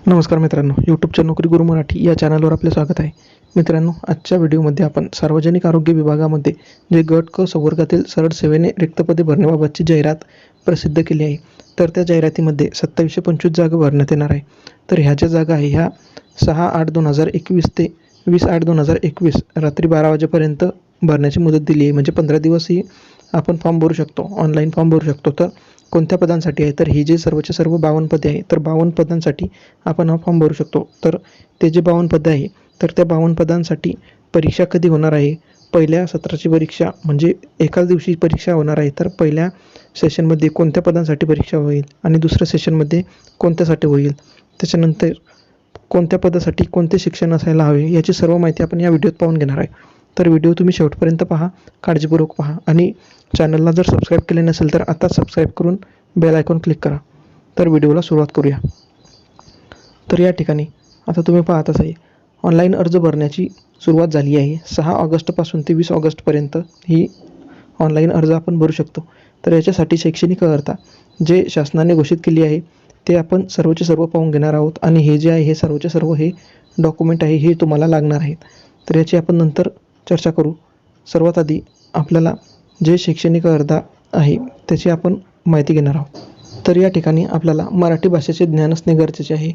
नमस्कार मित्रांनो, यूट्यूबच्या नोकरी गुरु मराठी या चॅनलवर आपले स्वागत आहे. मित्रांनो, आजच्या व्हिडिओमध्ये आपण सार्वजनिक आरोग्य विभागामध्ये जे गट क संवर्गातील सरळ सेवेने रिक्त पदे भरण्याबाबतची जाहिरात प्रसिद्ध केली आहे. तर त्या जाहिरातीमध्ये 2725 जागा भरण्यात येणार आहे. तर ह्या ज्या जागा आहे ह्या 6/8/2021 ते 20/8/2021 रात्री 12 वाजेपर्यंत भरण्याची मुदत दिली आहे. म्हणजे 15 दिवस ही आपण फॉर्म भरू शकतो, ऑनलाईन फॉर्म भरू शकतो. तर कोणत्या पदांसाठी आहे, तर ही जे सर्वच्या सर्व 52 पदे आहे, तर 52 पदांसाठी आपण हा फॉर्म भरू शकतो. तर ते जे 52 पदं आहे, तर त्या 52 पदांसाठी परीक्षा कधी होणार आहे, पहिल्या सत्राची परीक्षा म्हणजे एकाच दिवशी परीक्षा होणार आहे. तर पहिल्या सेशनमध्ये कोणत्या पदांसाठी परीक्षा होईल आणि दुसऱ्या सेशनमध्ये कोणत्यासाठी होईल, त्याच्यानंतर कोणत्या पदासाठी कोणते शिक्षण असायला हवे, याची सर्व माहिती आपण या व्हिडिओत पाहून घेणार आहे. तर व्हिडिओ तुम्ही शेवटपर्यंत पहा, काळजीपूर्वक पहा आणि चॅनलला जर सबस्क्राईब केले नसेल तर आता सबस्क्राईब करून बेल आयकॉन क्लिक करा. तर व्हिडिओला सुरुवात करूया. तर या ठिकाणी आता तुम्ही पाहताच आहे, ऑनलाईन अर्ज भरण्याची सुरुवात झाली आहे. 6 ऑगस्टपासून ते 20 ऑगस्टपर्यंत ही ऑनलाईन अर्ज आपण भरू शकतो. तर याच्यासाठी शैक्षणिक अर्हता जे शासनाने घोषित केली आहे ते आपण सर्वचे सर्व पाहून घेणार आहोत. आणि हे जे आहे हे सर्वचे सर्व हे डॉक्युमेंट आहे हे तुम्हाला लागणार आहेत. तर याची आपण नंतर चर्चा करू. सर्वात आधी आपल्याला जे शैक्षणिक अर्हता आहे त्याची आपण माहिती घेणार आहोत. तर या ठिकाणी आपल्याला मराठी भाषेचे ज्ञान असणे गरजेचे आहे.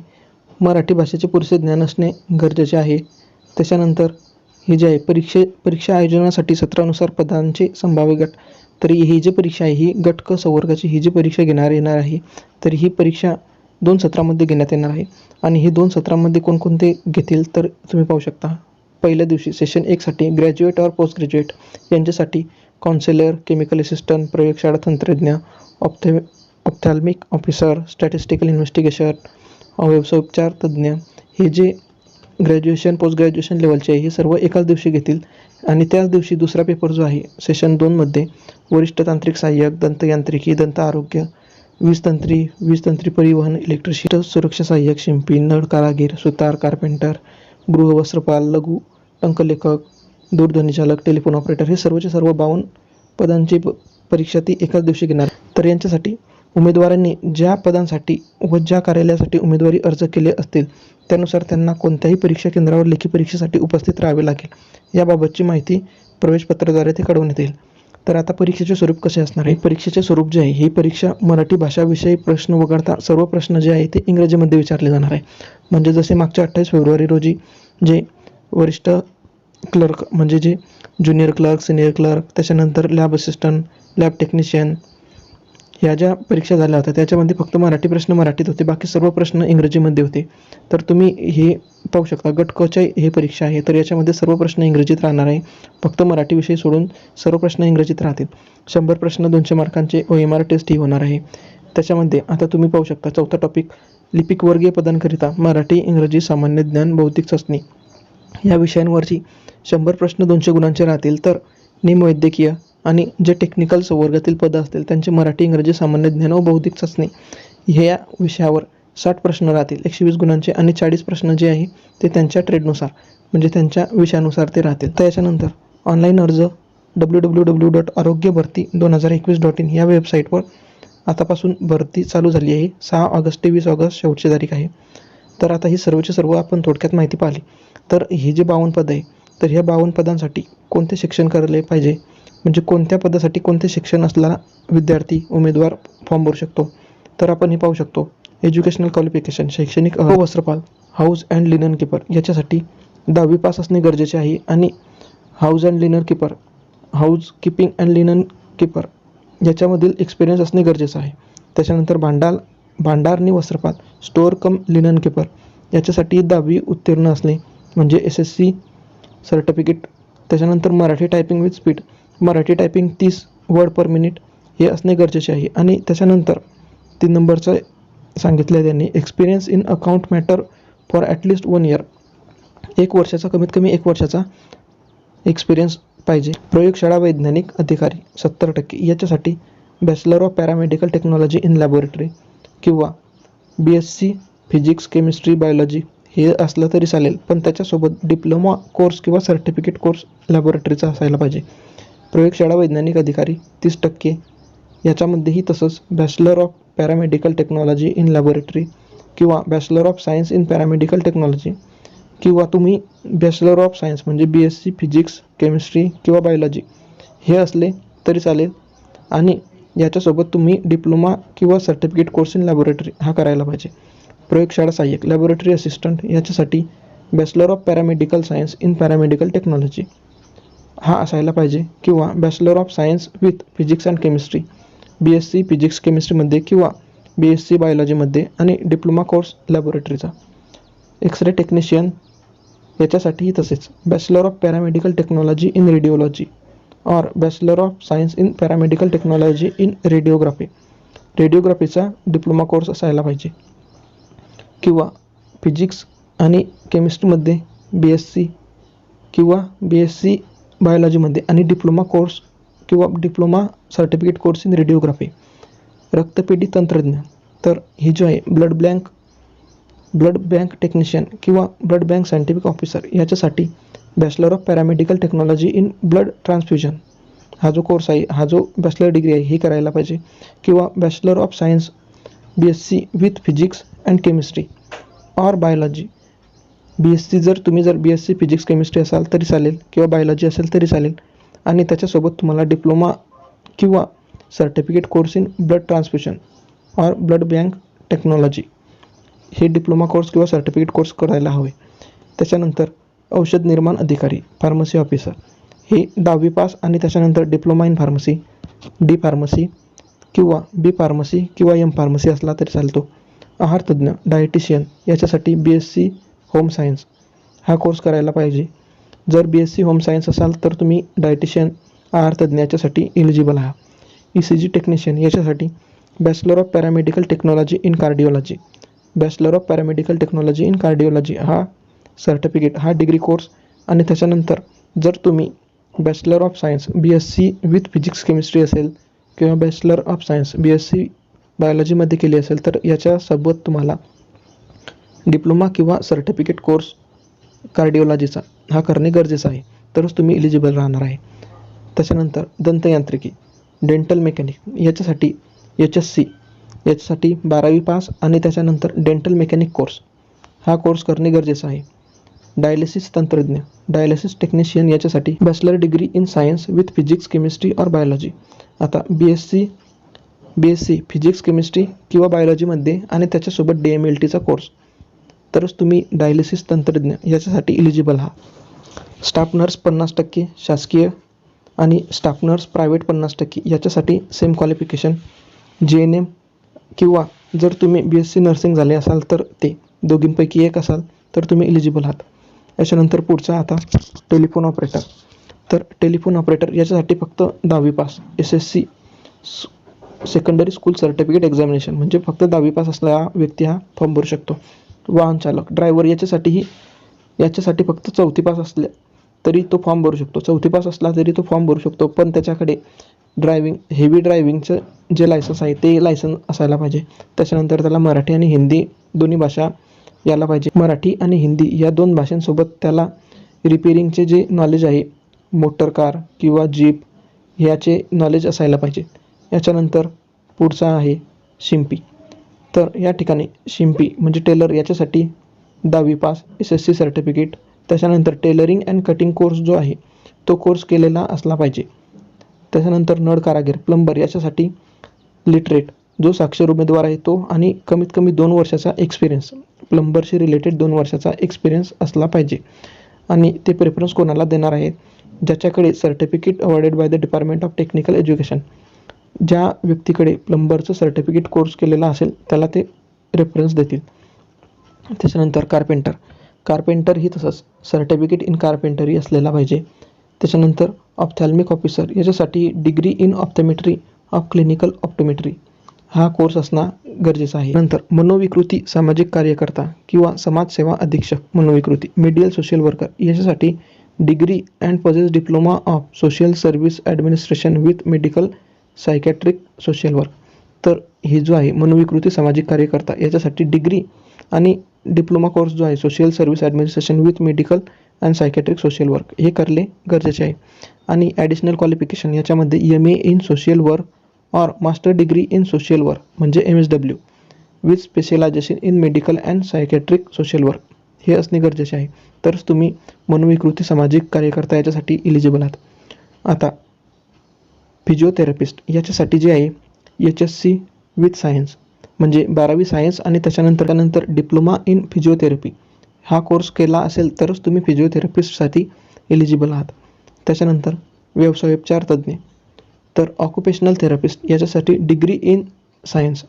मराठी भाषेचे पुरेसे ज्ञान असणे गरजेचे आहे. त्याच्यानंतर ही जी आहे परीक्षा आयोजनासाठी सत्रानुसार पदांचे संभाव्य गट. तर ही जी परीक्षा आहे ही गट क संवर्गाची ही जी परीक्षा येणार आहे, तर ही परीक्षा 2 सत्रामध्ये घेण्यात येणार आहे. आणि हे 2 सत्रामध्ये कोणकोणते घेतील तर तुम्ही पाहू शकता. पहिल्या दिवशी सेशन 1 साठी ग्रॅज्युएट और पोस्ट ग्रॅज्युएट यांच्यासाठी काउन्सिलर, केमिकल असिस्टंट, प्रयोगशाळा तंत्रज्ञ, ऑप्थॅल्मिक ऑफिसर, स्टॅटिस्टिकल इन्व्हेस्टिगेशन, व्यवसायोपचार तज्ज्ञ हे जे ग्रॅज्युएशन पोस्ट ग्रॅज्युएशन लेवलचे आहे हे सर्व एकाच दिवशी घेतील. आणि त्याच दिवशी दुसरा पेपर जो आहे सेशन 2 मध्ये वरिष्ठ तांत्रिक सहाय्यक, दंतयांत्रिकी, दंत आरोग्य, वीजतंत्री परिवहन, इलेक्ट्रिसिटी, सुरक्षा सहाय्यक, शिंपी, नळ कारागीर, सुतार, कार्पेंटर, गृहवस्त्रपाल, लघु टंकलेखक, दूरध्वनीचालक, टेलिफोन ऑपरेटर हे सर्वचे सर्व 52 पदांची परीक्षा ती एकाच दिवशी घेणार. तर यांच्यासाठी उमेदवारांनी ज्या पदांसाठी व ज्या कार्यालयासाठी उमेदवारी अर्ज केले असतील त्यानुसार त्यांना कोणत्याही परीक्षा केंद्रावर लेखी परीक्षेसाठी उपस्थित राहावे लागेल. याबाबतची माहिती प्रवेशपत्राद्वारे ते कळवण्यात येईल. तर आता परीक्षेचे स्वरूप कसे असणार आहे. परीक्षेचे स्वरूप जे आहे ही परीक्षा मराठी भाषा विषयी प्रश्न वगळता सर्व प्रश्न जे आहे ते इंग्रजीमध्ये विचारले जाणार आहे. म्हणजे जसे मागच्या 28 फेब्रुवारी रोजी जे वरिष्ठ क्लर्क म्हणजे जे ज्युनियर क्लर्क, सिनियर क्लर्क, त्याच्यानंतर लॅब असिस्टंट, लॅब टेक्निशियन ह्या ज्या परीक्षा झाल्या होत्या त्याच्यामध्ये फक्त मराठी प्रश्न मराठीत होते, बाकी सर्व प्रश्न इंग्रजीमध्ये होते. तर तुम्ही हे पाहू शकता गट क च्या हे परीक्षा आहे, तर याच्यामध्ये सर्व प्रश्न इंग्रजीत राहणार आहे. फक्त मराठी विषय सोडून सर्व प्रश्न इंग्रजीत राहतील. 100 प्रश्न 200 मार्कांचे OMR टेस्ट ही होणार आहे. त्याच्यामध्ये आता तुम्ही पाहू शकता चौथा टॉपिक लिपिक वर्गीय पदांकरिता मराठी, इंग्रजी, सामान्य ज्ञान, बौद्धिक चाचणी या विषयांवरची 100 प्रश्न 200 गुणांचे राहतील. तर निमवैद्यकीय आणि जे टेक्निकल संवर्गातील पदं असतील त्यांचे मराठी, इंग्रजी, सामान्य ज्ञान व बौद्धिक चाचणी ह्या विषयावर 60 प्रश्न राहतील 120 गुणांचे. आणि 40 प्रश्न जे आहे ते त्यांच्या ट्रेडनुसार म्हणजे त्यांच्या विषयानुसार ते राहतील. त्याच्यानंतर ऑनलाईन अर्ज www.आरोग्यभरती2021.in या वेबसाईटवर आतापासून भरती चालू झाली आहे. 6 ऑगस्ट ते 20 ऑगस्ट शेवटची तारीख आहे. तर आता ही सर्वची सर्व आपण थोडक्यात माहिती पाहिली. तर ही जे 52 पद आहे तर ह्या 52 पदांसाठी कोणते शिक्षण करायला पाहिजे, म्हणजे कोणत्या पदासाठी कोणते शिक्षण असलेला विद्यार्थी उमेदवार फॉर्म भरू शकतो. तर आपण हे पाहू शकतो एज्युकेशनल क्वालिफिकेशन शैक्षणिक वस्त्रपाल, हाऊस अँड लिनन कीपर याच्यासाठी 10वी पास असणे गरजेचे आहे. आणि house and linen keeper, housekeeping and linen keeper याच्यामधील एक्सपिरियन्स असणे गरजेचं आहे. त्याच्यानंतर भांडारणी वस्त्रपाल, स्टोअर कम लिनन कीपर याच्यासाठी 10वी उत्तीर्ण असणे म्हणजे SSC सर्टिफिकेट. त्याच्यानंतर Marathi typing with speed, Marathi typing 30 word per minute हे असणे गरजेचे आहे. आणि त्याच्यानंतर 3 नंबरचं सांगितलं आहे त्यांनी experience in account matter for at least 1 year, 1 वर्षाचा कमीत कमी 1 वर्षाचा एक्सपिरियन्स पाहिजे. प्रयोगशाळा वैज्ञानिक अधिकारी 70% याच्यासाठी bachelor of paramedical technology in laboratory किंवा BSc फिजिक्स, केमिस्ट्री, बायोलॉजी हे असलं तरी चालेल, पण त्याच्यासोबत डिप्लोमा कोर्स किंवा सर्टिफिकेट कोर्स लॅबोरेटरीचा असायला पाहिजे. प्रयोगशाळा वैज्ञानिक अधिकारी 30% याच्यामध्येही तसंच bachelor of paramedical technology in laboratory किंवा bachelor of science in paramedical technology, किंवा तुम्ही बॅचलर ऑफ सायन्स म्हणजे BSc फिजिक्स, केमिस्ट्री किंवा बायोलॉजी हे असले तरी चालेल. आणि याच्यासोबत तुम्ही डिप्लोमा किंवा सर्टिफिकेट कोर्स इन लॅबोरेटरी हा करायला पाहिजे. प्रयोगशाळा सहाय्यक लॅबोरेटरी असिस्टंट याच्यासाठी bachelor of paramedical science in paramedical technology हा असायला पाहिजे, किंवा bachelor of science with physics and chemistry BSc physics केमिस्ट्रीमध्ये किंवा BSc बायोलॉजीमध्ये आणि डिप्लोमा कोर्स लॅबोरेटरीचा. एक्सरे टेक्निशियन याच्यासाठीही तसेच bachelor of paramedical technology in radiology और bachelor of science in paramedical technology in radiography, रेडिओग्राफीचा डिप्लोमा कोर्स असायला पाहिजे, किंवा फिजिक्स आणि केमिस्ट्रीमध्ये BSc किंवा BSc बायोलॉजीमध्ये आणि डिप्लोमा कोर्स किंवा डिप्लोमा सर्टिफिकेट कोर्स इन रेडिओग्राफी. रक्तपेढी तंत्रज्ञ, तर ही जो आहे ब्लड बँक टेक्निशियन किंवा ब्लड बँक सायंटिफिक ऑफिसर याच्यासाठी bachelor of paramedical technology in blood transfusion हा जो कोर्स आहे, हा जो बॅचलर डिग्री आहे ही करायला पाहिजे, किंवा bachelor of science BSc with physics and chemistry और बायोलॉजी. जर तुम्ही BSc फिजिक्स केमिस्ट्री असाल तरी चालेल, किंवा बायोलॉजी असेल तरी चालेल, आणि त्याच्यासोबत तुम्हाला डिप्लोमा किंवा certificate course in blood transfusion और ब्लड बँक टेक्नॉलॉजी हे डिप्लोमा कोर्स किंवा सर्टिफिकेट कोर्स करायला हवे. त्याच्यानंतर औषध निर्माण अधिकारी फार्मसी ऑफिसर हे 10वी पास आणि त्याच्यानंतर diploma in pharmacy, D pharmacy किंवा B फार्मसी किंवा M फार्मसी असला तरी चालतो. आहार तज्ज्ञ डायटिशियन याच्यासाठी BSc होम सायन्स हा कोर्स करायला पाहिजे. जर BSc होम सायन्स असाल तर तुम्ही डायटिशियन आहार तज्ज्ञ याच्यासाठी एलिजिबल आहात. ECG टेक्निशियन याच्यासाठी bachelor of paramedical technology in cardiology, bachelor of paramedical technology in cardiology हा सर्टिफिकेट हा डिग्री कोर्स. आणि त्याच्यानंतर जर तुम्ही bachelor of science BSc with physics chemistry असेल किंवा बॅचलर ऑफ सायन्स BSc बायोलॉजीमध्ये केली असेल तर याच्यासोबत तुम्हाला डिप्लोमा किंवा सर्टिफिकेट कोर्स कार्डिओलॉजीचा हा करणे गरजेचं आहे, तरच तुम्ही एलिजिबल राहणार आहे. त्याच्यानंतर दंतयांत्रिकी डेंटल मेकॅनिक याच्यासाठी HSC याच्यासाठी 12वी पास आणि त्याच्यानंतर डेंटल मेकॅनिक कोर्स हा कोर्स करणे गरजेचं आहे. डायलिसिस तंत्रज्ञ डायलिसिस टेक्निशियन याच्यासाठी bachelor degree in science with physics chemistry और बायोलॉजी. आता BSc फिजिक्स केमिस्ट्री किंवा बायोलॉजीमध्ये आणि त्याच्यासोबत DMLTचा कोर्स, तरच तुम्ही डायलिसिस तंत्रज्ञ याच्यासाठी एलिजिबल आहात. स्टाफ नर्स 50% शासकीय आणि स्टाफ नर्स प्रायव्हेट 50% याच्यासाठी सेम क्वालिफिकेशन GNM, किंवा जर तुम्ही BSc नर्सिंग झाले असाल तर ते दोघींपैकी एक असाल तर तुम्ही एलिजिबल आहात. याच्यानंतर पुढचा आता टेलिफोन ऑपरेटर, तर टेलिफोन ऑपरेटर याच्यासाठी फक्त 10वी pass SSC secondary school certificate examination म्हणजे फक्त 10वी पास असलेला व्यक्ती हा फॉर्म भरू शकतो. वाहन चालक ड्रायव्हर याच्यासाठी फक्त 4थी पास असले तरी तो फॉर्म भरू शकतो. 4थी पास असला तरी तो फॉर्म भरू शकतो, पण त्याच्याकडे हेवी ड्रायव्हिंगचं जे लायसन्स आहे ते लायसन्स असायला पाहिजे. त्याच्यानंतर त्याला मराठी आणि हिंदी दोन्ही भाषा यायला पाहिजे. मराठी आणि हिंदी या 2 भाषांसोबत त्याला रिपेरिंगचे जे नॉलेज आहे, मोटर कार किंवा जीप ह्याचे नॉलेज असायला पाहिजे. याच्यानंतर पुढचा आहे शिंपी, तर या ठिकाणी शिंपी म्हणजे टेलर याच्यासाठी 10वी पास SSC सर्टिफिकेट, त्याच्यानंतर टेलरिंग अँड कटिंग कोर्स जो आहे तो कोर्स केलेला असला पाहिजे. त्याच्यानंतर नळ कारागीर प्लंबर याच्यासाठी लिटरेट जो साक्षर उमेदवार आहे तो आणि कमीत कमी 2 वर्षाचा एक्सपिरियन्स प्लंबरशी रिलेटेड 2 वर्षाचा एक्सपिरियन्स असला पाहिजे. आणि ते प्रेफरन्स कोणाला देणार आहेत, ज्याच्याकडे certificate awarded by the department of technical education, ज्या व्यक्तीकडे प्लंबरचं सर्टिफिकेट कोर्स केलेला असेल त्याला ते रेफरन्स देतील. त्याच्यानंतर कार्पेंटर ही तसंच सर्टिफिकेट इन कार्पेंटरी असलेला पाहिजे. त्याच्यानंतर ऑप्थॅल्मिक ऑफिसर याच्यासाठी degree in optometry of clinical optometry हा कोर्स असणं गरजेचं आहे. नंतर मनोविकृती सामाजिक कार्यकर्ता किंवा समाजसेवा अधीक्षक मनोविकृती मीडियल सोशल वर्कर याच्यासाठी degree and possess diploma of social service administration with medical psychiatric social work. तर हे जो आहे मनोविकृती सामाजिक कार्यकर्ता याच्यासाठी डिग्री आणि डिप्लोमा कोर्स जो आहे social service administration with medical and psychiatric social work हे करणे गरजेचे आहे. आणि ॲडिशनल क्वालिफिकेशन याच्यामध्ये MA इन सोशल वर्क और master degree in social work म्हणजे MSW with specialisation in medical and psychiatric social work हे असणे गरजेचे आहे. तरच तुम्ही मनोविकृती सामाजिक कार्यकर्ता याच्यासाठी इलिजिबल आहात. आता फिजिओथेरपिस्ट याच्यासाठी जे आहे HSC विथ सायन्स म्हणजे 12वी सायन्स आणि त्याच्यानंतर डिप्लोमा इन फिजिओथेरपी हा कोर्स केला असेल तरच तुम्ही फिजिओथेरपिस्टसाठी एलिजिबल आहात. त्याच्यानंतर व्यवसायोपचार तज्ज्ञ तर ऑक्युपेशनल थेरपिस्ट याच्यासाठी degree in science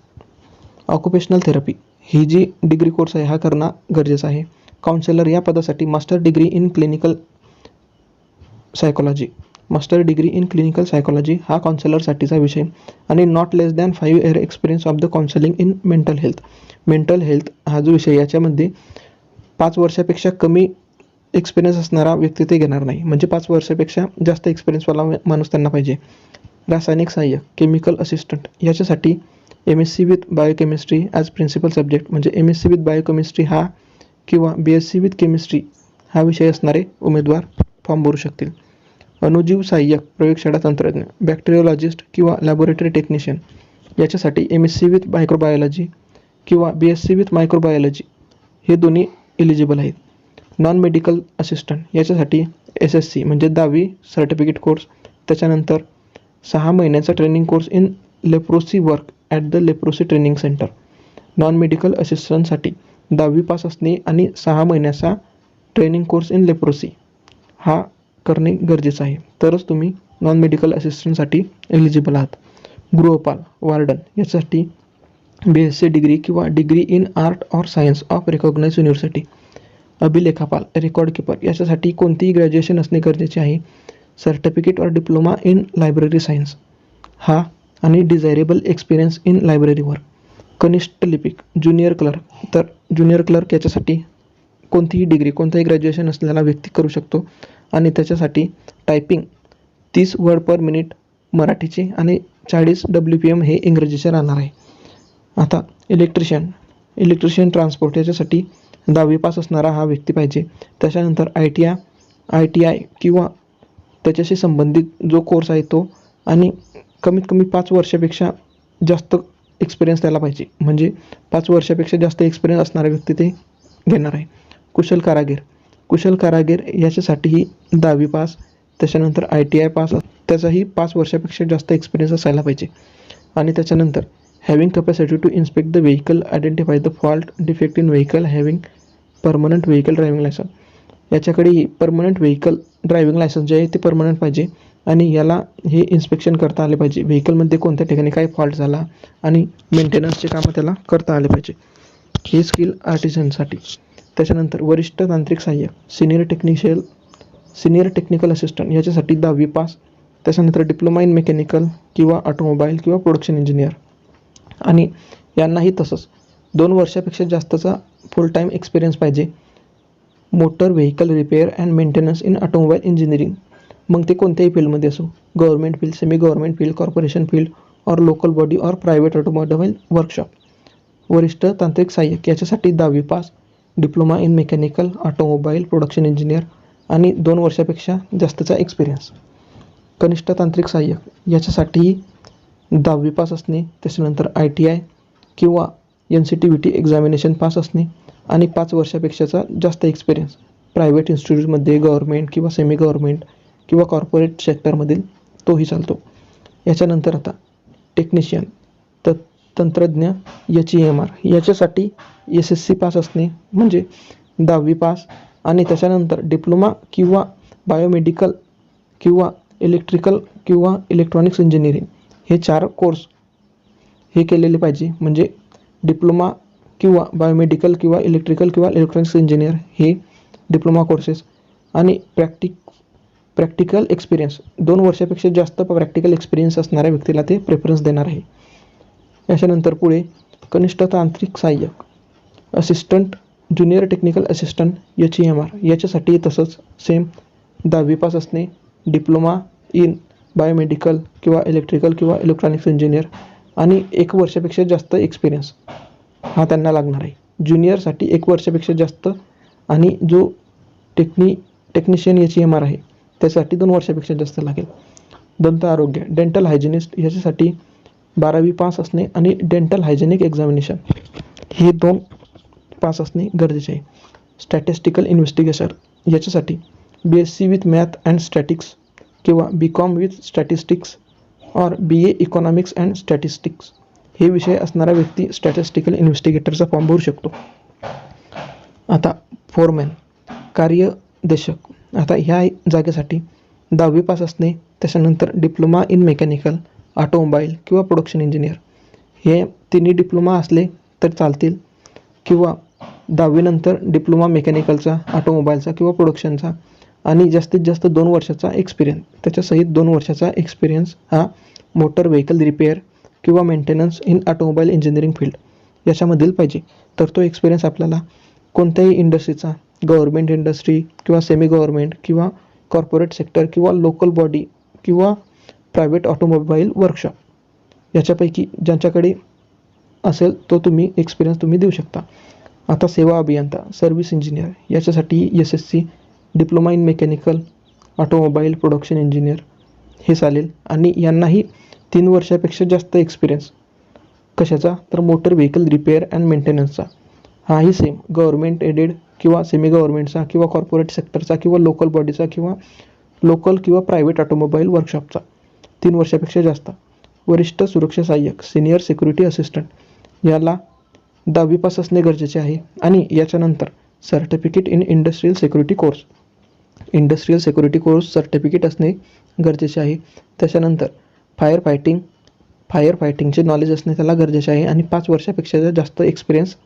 occupational therapy ही जी डिग्री कोर्स आहे हा करणं गरजेचं आहे. काउन्सिलर या पदासाठी master degree in clinical psychology हा काउन्सिलरसाठीचा विषय आणि not less than 5 year experience of the counselling in mental health हा जो विषय याच्यामध्ये 5 वर्षापेक्षा कमी एक्सपिरियन्स असणारा व्यक्ती ते घेणार नाही. म्हणजे 5 वर्षापेक्षा जास्त एक्सपिरियन्सवाला माणूस त्यांना पाहिजे. रासायनिक सहाय्यक केमिकल असिस्टंट याच्यासाठी MSc with biochemistry as principal subject म्हणजे MSc विथ बायोकेमिस्ट्री हा किंवा BSc विथ केमिस्ट्री हा विषय असणारे उमेदवार फॉर्म भरू शकतील. अणुजीव सहाय्यक प्रयोगशाळा तंत्रज्ञ बॅक्टेरियोलॉजिस्ट किंवा लॅबोरेटरी टेक्निशियन याच्यासाठी MSc विथ मायक्रोबायोलॉजी किंवा BSc विथ मायक्रोबायोलॉजी हे दोन्ही एलिजिबल आहेत. नॉन मेडिकल असिस्टंट याच्यासाठी SSC म्हणजे 10वी सर्टिफिकेट कोर्स त्याच्यानंतर 6 महिन्याचा training course in leprosy work at the leprosy training centre. Non medical असिस्टंटसाठी 10वी पास असणे आणि 6 महिन्याचा ट्रेनिंग कोर्स इन लेप्रोसी हा करणे गरजेचं आहे. तरच तुम्ही नॉन मेडिकल असिस्टंटसाठी एलिजिबल आहात. गृहपाल वार्डन याच्यासाठी BSc डिग्री किंवा degree in art or science of recognise university. अभिलेखापाल रेकॉर्ड कीपर याच्यासाठी कोणतीही ग्रॅज्युएशन असणे गरजेचे आहे. Certificate or diploma in library science हा आणि desirable experience in library work. कनिष्ठ लिपिक ज्युनियर क्लर्क तर ज्युनियर क्लर्क याच्यासाठी कोणतीही डिग्री कोणताही ग्रॅज्युएशन असलेला व्यक्ती करू शकतो आणि त्याच्यासाठी टायपिंग 30 वर्ड पर मिनिट मराठीचे आणि 40 WPM हे इंग्रजीचे राहणार आहे. आता इलेक्ट्रिशियन ट्रान्सपोर्ट याच्यासाठी 10वी पास असणारा हा व्यक्ती पाहिजे. त्याच्यानंतर ITI किंवा त्याच्याशी संबंधित जो कोर्स आहे तो आणि कमीत कमी 5 वर्षापेक्षा जास्त एक्सपिरियन्स त्याला पाहिजे. म्हणजे 5 वर्षापेक्षा जास्त एक्सपिरियन्स असणारा व्यक्ती ते घेणार आहे. कुशल कारागीर याच्यासाठीही 10वी पास त्याच्यानंतर ITI पास त्याचाही 5 वर्षापेक्षा जास्त एक्सपिरियन्स असायला पाहिजे. आणि त्याच्यानंतर having capacity to inspect the vehicle identify the fault defect in vehicle having permanent vehicle driving licence याच्याकडेही परमनंट व्हेकल ड्रायव्हिंग लायसन्स जे आहे ते परमनंट पाहिजे आणि याला हे इन्स्पेक्शन करता आले पाहिजे. व्हेकलमध्ये कोणत्या ठिकाणी काय फॉल्ट झाला आणि मेंटेनन्सचे कामं त्याला करता आले पाहिजे. हे स्किल आर्टिझनसाठी. त्याच्यानंतर वरिष्ठ तांत्रिक सहाय्यक सिनियर टेक्निकल असिस्टंट याच्यासाठी 10वी पास त्याच्यानंतर डिप्लोमा इन मेकॅनिकल किंवा ऑटोमोबाईल किंवा प्रोडक्शन इंजिनियर आणि यांनाही तसंच 2 वर्षापेक्षा जास्तचा फुल टाईम एक्सपिरियन्स पाहिजे. Motor vehicle repair and maintenance in automobile engineering मग ते कोणत्याही फील्डमध्ये असो government field semi government field corporation field or local body or private automobile workshop. वरिष्ठ तांत्रिक सहाय्यक याच्यासाठी 10वी pass diploma in mechanical automobile production engineer आणि 2 वर्षापेक्षा जास्तचा एक्सपिरियन्स. कनिष्ठ तांत्रिक सहाय्यक याच्यासाठीही 10वी पास असणे त्याच्यानंतर ITI किंवा NCTVT एक्झामिनेशन पास असणे आणि 5 वर्षापेक्षाचा जास्त एक्सपिरियन्स प्रायव्हेट इन्स्टिट्यूटमध्ये गव्हर्नमेंट किंवा सेमी गव्हर्नमेंट किंवा कॉर्पोरेट सेक्टरमधील तोही चालतो. याच्यानंतर आता टेक्निशियन तंत्रज्ञ HEMR याच्यासाठी SSC पास असणे म्हणजे 10वी पास आणि त्याच्यानंतर डिप्लोमा किंवा बायोमेडिकल किंवा इलेक्ट्रिकल किंवा इलेक्ट्रॉनिक्स इंजिनिअरिंग हे 4 कोर्स हे केलेले पाहिजे. म्हणजे डिप्लोमा किंवा बायोमेडिकल किंवा इलेक्ट्रिकल किंवा इलेक्ट्रॉनिक्स इंजिनियर हे डिप्लोमा कोर्सेस आणि प्रॅक्टिकल एक्सपिरियन्स 2 वर्षापेक्षा जास्त प्रॅक्टिकल एक्सपिरियन्स असणाऱ्या व्यक्तीला ते प्रेफरन्स देणार आहे. याच्यानंतर पुढे कनिष्ठ तांत्रिक सहाय्यक assistant junior technical assistant HEMR याच्यासाठी तसंच सेम 10वी पास असणे डिप्लोमा इन बायोमेडिकल किंवा इलेक्ट्रिकल किंवा इलेक्ट्रॉनिक्स इंजिनियर आणि 1 वर्षापेक्षा जास्त एक्सपिरियन्स हा त्यांना लागणार आहे. ज्युनियरसाठी 1 वर्षापेक्षा जास्त आणि जो टेक्निशियन HEMR आहे त्यासाठी 2 वर्षापेक्षा जास्त लागेल. दंत आरोग्य डेंटल हायजिनिस्ट याच्यासाठी 12वी पास असणे आणि डेंटल हायजेनिक एक्झामिनेशन हे 2 पास असणे गरजेचे आहे. स्टॅटिस्टिकल इन्व्हेस्टिगेशन याच्यासाठी BSc with math and statics किंवा BCom विथ स्टॅटिस्टिक्स और BA इकॉनॉमिक्स अँड स्टॅटिस्टिक्स हे विषय असणारा व्यक्ती स्टॅटिस्टिकल इन्व्हेस्टिगेटरचा फॉर्म भरू शकतो. आता फोरमॅन कार्यदेशक, आता ह्या जागेसाठी 10वी पास असणे, त्याच्यानंतर डिप्लोमा इन मेकॅनिकल, ऑटोमोबाईल किंवा प्रोडक्शन इंजिनियर हे तिन्ही डिप्लोमा असले तर चालतील किंवा 10वी नंतर डिप्लोमा मेकॅनिकलचा, ऑटोमोबाईलचा किंवा प्रोडक्शनचा आणि जास्तीत जास्त 2 वर्षाचा एक्सपिरियन्स, त्याच्यासहित 2 वर्षाचा एक्सपिरियन्स हा मोटर व्हेकल रिपेअर किंवा maintenance in automobile engineering field याच्यामधील पाहिजे. तर तो एक्सपिरियन्स आपल्याला कोणत्याही इंडस्ट्रीचा, गव्हर्मेंट इंडस्ट्री किंवा सेमी गव्हर्मेंट किंवा कॉर्पोरेट सेक्टर किंवा लोकल बॉडी किंवा प्रायव्हेट ऑटोमोबाईल वर्कशॉप याच्यापैकी ज्यांच्याकडे असेल तो तुम्ही एक्सपिरियन्स तुम्ही देऊ शकता. आता सेवा अभियंता, सर्व्हिस इंजिनियर याच्यासाठी SSC, diploma in mechanical, automobile, production engineer हे चालेल आणि यांनाही 3 वर्षापेक्षा जास्त एक्सपिरियन्स कशाचा, तर मोटर व्हेकल रिपेअर अँड मेंटेनन्सचा. हाही सेम गव्हर्मेंट एडेड किंवा सेमी गव्हर्मेंटचा किंवा कॉर्पोरेट सेक्टरचा किंवा लोकल बॉडीचा किंवा लोकल किंवा प्रायव्हेट ऑटोमोबाईल वर्कशॉपचा 3 वर्षापेक्षा जास्त. वरिष्ठ सुरक्षा सहाय्यक, सिनियर सिक्युरिटी असिस्टंट याला 10वी पास असणे गरजेचे आहे आणि याच्यानंतर certificate in industrial security course, industrial security course certificate असणे गरजेचे आहे. त्याच्यानंतर फायर फायटिंगचे नॉलेज असणे त्याला गरजेचे आहे आणि 5 वर्षापेक्षा जास्त एक्सपिरियन्स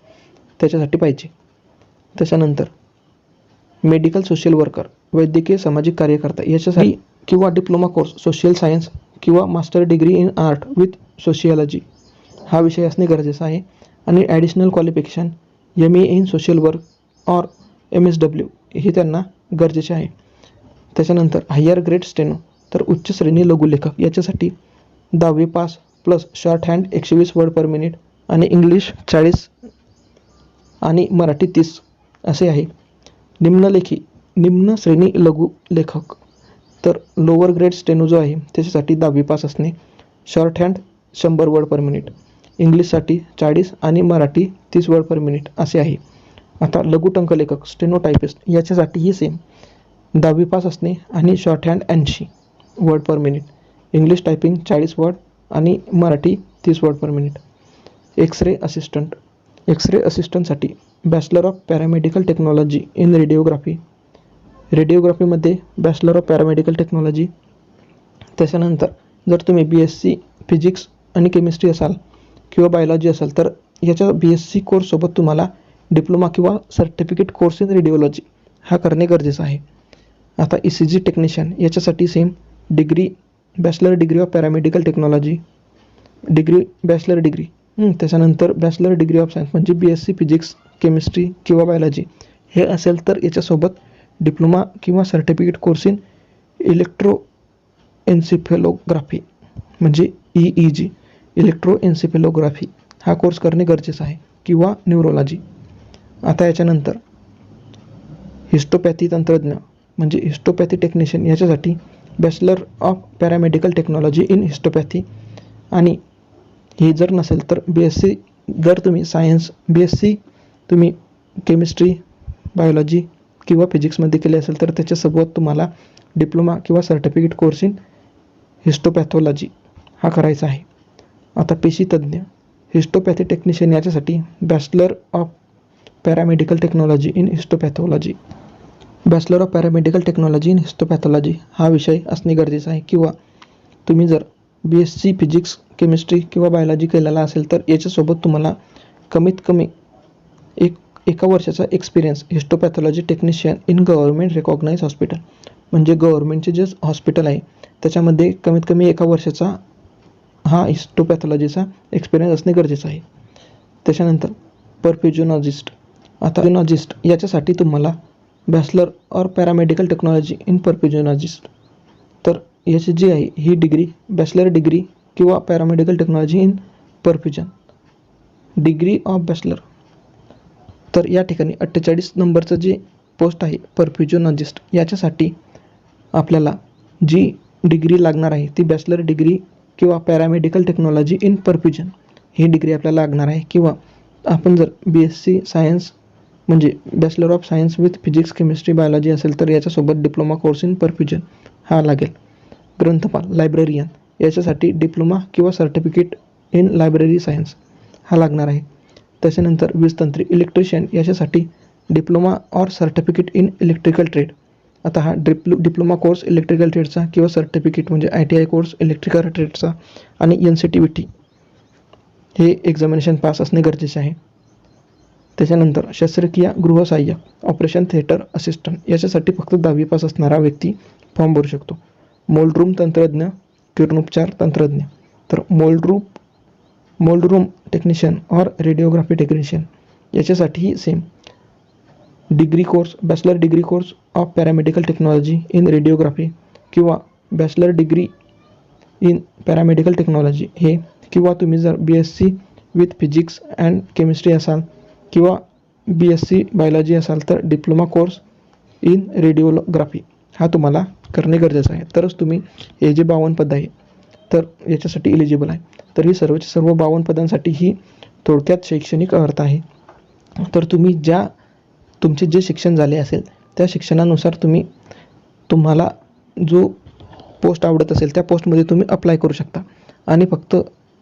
त्याच्यासाठी पाहिजे. त्याच्यानंतर मेडिकल सोशल वर्कर, वैद्यकीय सामाजिक कार्यकर्ता याच्यासाठी किंवा डिप्लोमा कोर्स सोशल सायन्स किंवा master degree in art with sociology हा विषय असणे गरजेचं आहे आणि additional qualification MA in social work और MSW हे त्यांना गरजेचे आहे. त्याच्यानंतर हायर ग्रेड स्टेनो, तर उच्च श्रेणी लघुलेखक याच्यासाठी 10वी pass plus short hand 120 word per minute आणि इंग्लिश 40 आणि मराठी 30 असे आहे. निम्न श्रेणी लघुलेखक, तर लोअर ग्रेड स्टेनो जो आहे त्याच्यासाठी 10वी पास असणे, shorthand 100 word per minute, इंग्लिशसाठी 40 आणि मराठी 30 वर्ड पर मिनिट असे आहे. आता लघुटंकलेखक स्टेनोटायपिस्ट याच्यासाठीही सेम 10वी पास असणे आणि shorthand 80 word per minute, English typing 40 word आणि Marathi 30 word per minute. X ray असिस्टंटसाठी bachelor of paramedical technology in रेडिओग्राफीमध्ये बॅचलर ऑफ पॅरामेडिकल टेक्नॉलॉजी. त्याच्यानंतर जर तुम्ही BSc फिजिक्स आणि केमिस्ट्री असाल किंवा बायोलॉजी असाल तर याच्या BSc कोर्ससोबत तुम्हाला डिप्लोमा किंवा सर्टिफिकेट कोर्स इन रेडिओलॉजी हा करणे गरजेचं आहे. आता ECG टेक्निशियन याच्यासाठी same bachelor degree of paramedical technology, bachelor degree, त्याच्यानंतर बॅचलर डिग्री ऑफ सायन्स म्हणजे BSc फिजिक्स, केमिस्ट्री किंवा बायोलॉजी हे असेल तर याच्यासोबत डिप्लोमा किंवा सर्टिफिकेट कोर्स इन इलेक्ट्रोएन्सेफेलोग्राफी म्हणजे EEG, इलेक्ट्रोएन्सेफेलोग्राफी हा कोर्स करणे गरजेचं आहे किंवा न्यूरोलॉजी. आता याच्यानंतर हिस्टोपॅथी तंत्रज्ञ म्हणजे हिस्टोपॅथी टेक्निशियन याच्यासाठी bachelor of paramedical technology in histopathy आणि हे जर नसेल तर BSc, जर तुम्ही सायन्स BSc तुम्ही केमिस्ट्री, बायोलॉजी किंवा फिजिक्समध्ये केले असेल तर त्याच्यासोबत तुम्हाला डिप्लोमा किंवा सर्टिफिकेट कोर्स इन हिस्टोपॅथॉलॉजी हा करायचा आहे. आता पेशीतज्ञ हिस्टोपॅथी टेक्निशियन याच्यासाठी bachelor of paramedical technology in histopathology, bachelor of paramedical technology in histopathology हा विषय असणे गरजेचं आहे किंवा तुम्ही जर BSc फिजिक्स, केमिस्ट्री किंवा बायोलॉजी केलेला असेल तर याच्यासोबत तुम्हाला कमीत कमी एका वर्षाचा experience histopathology technician in government recognise hospital म्हणजे गव्हर्मेंटचे जे हॉस्पिटल आहे त्याच्यामध्ये कमीत कमी 1 वर्षाचा हा हिस्टोपॅथॉलॉजीचा एक्सपिरियन्स असणे गरजेचं आहे. त्याच्यानंतर परफ्युजनॉलॉजिस्ट, आता परफ्युजनॉलॉजिस्ट याच्यासाठी तुम्हाला bachelor or paramedical technology in perfusionologist, तर याची जी आहे ही डिग्री बॅचलर डिग्री किंवा paramedical technology in perfusion, degree of bachelor. तर या ठिकाणी 48 नंबरचं जे पोस्ट आहे परफ्युजनॉलॉजिस्ट याच्यासाठी आपल्याला जी डिग्री लागणार आहे ती बॅचलर डिग्री किंवा पॅरामेडिकल टेक्नॉलॉजी इन परफ्युजन ही डिग्री आपल्याला लागणार आहे किंवा आपण जर BSc सायन्स म्हणजे bachelor of science with physics chemistry biology असेल तर याच्यासोबत डिप्लोमा कोर्स इन परफ्युजन हा लागेल. ग्रंथपाल लायब्ररियन याच्यासाठी डिप्लोमा किंवा सर्टिफिकेट इन लायब्ररी सायन्स हा लागणार आहे. त्याच्यानंतर वीजतंत्री इलेक्ट्रिशियन याच्यासाठी diploma or certificate in electrical trade. आता हा डिप्लोमा कोर्स इलेक्ट्रिकल ट्रेडचा किंवा सर्टिफिकेट म्हणजे ITI कोर्स इलेक्ट्रिकल ट्रेडचा आणि NCTVT हे एक्झामिनेशन पास असणे गरजेचे आहे. त्याच्यानंतर शस्त्रक्रिया गृहसहाय्यक ऑपरेशन थिएटर असिस्टंट याच्यासाठी फक्त 10वी पास असणारा व्यक्ती फॉर्म भरू शकतो. मोल्ड रूम तंत्रज्ञ किरणोपचार तंत्रज्ञ तर mould room technician or radiography technician याच्यासाठीही same degree course bachelor degree course of paramedical technology in radiography किंवा bachelor degree in paramedical technology हे किंवा तुम्ही जर BSc with physics and chemistry असाल किंवा BSc बायोलॉजी असाल तर डिप्लोमा कोर्स इन रेडिओग्राफी हा तुम्हाला करणे गरजेचं आहे. तरच तुम्ही हे जे 52 पद आहे तर याच्यासाठी इलिजिबल आहे. तर ही सर्वच्या सर्व 52 पदांसाठी ही थोडक्यात शैक्षणिक अर्थ आहे. तर तुम्ही तुमचे जे शिक्षण झाले असेल त्या शिक्षणानुसार तुम्हाला जो पोस्ट आवडत असेल त्या पोस्टमध्ये तुम्ही अप्लाय करू शकता. आणि फक्त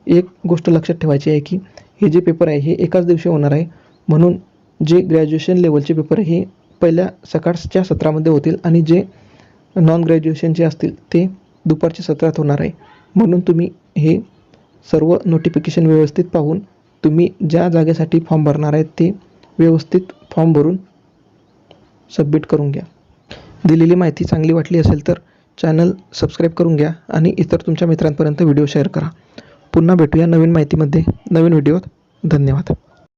एक गोष्ट लक्षात ठेवायची आहे की हे जे पेपर आहे हे एकाच दिवशी होणार आहे. म्हणून जे ग्रॅज्युएशन लेवलचे पेपर हे पहिल्या सकाळच्या सत्रामध्ये होतील आणि जे नॉन ग्रॅज्युएशनचे असतील ते दुपारच्या सत्रात होणार आहे. म्हणून तुम्ही हे सर्व नोटिफिकेशन व्यवस्थित पाहून तुम्ही ज्या जागेसाठी फॉर्म भरणार आहेत ते व्यवस्थित फॉर्म भरून सबमिट करून घ्या. दिलेली माहिती चांगली वाटली असेल तर चॅनल सबस्क्राईब करून घ्या आणि इतर तुमच्या मित्रांपर्यंत व्हिडिओ शेअर करा. पुन्हा भेटूया नवीन माहितीमध्ये नवीन व्हिडिओत. धन्यवाद.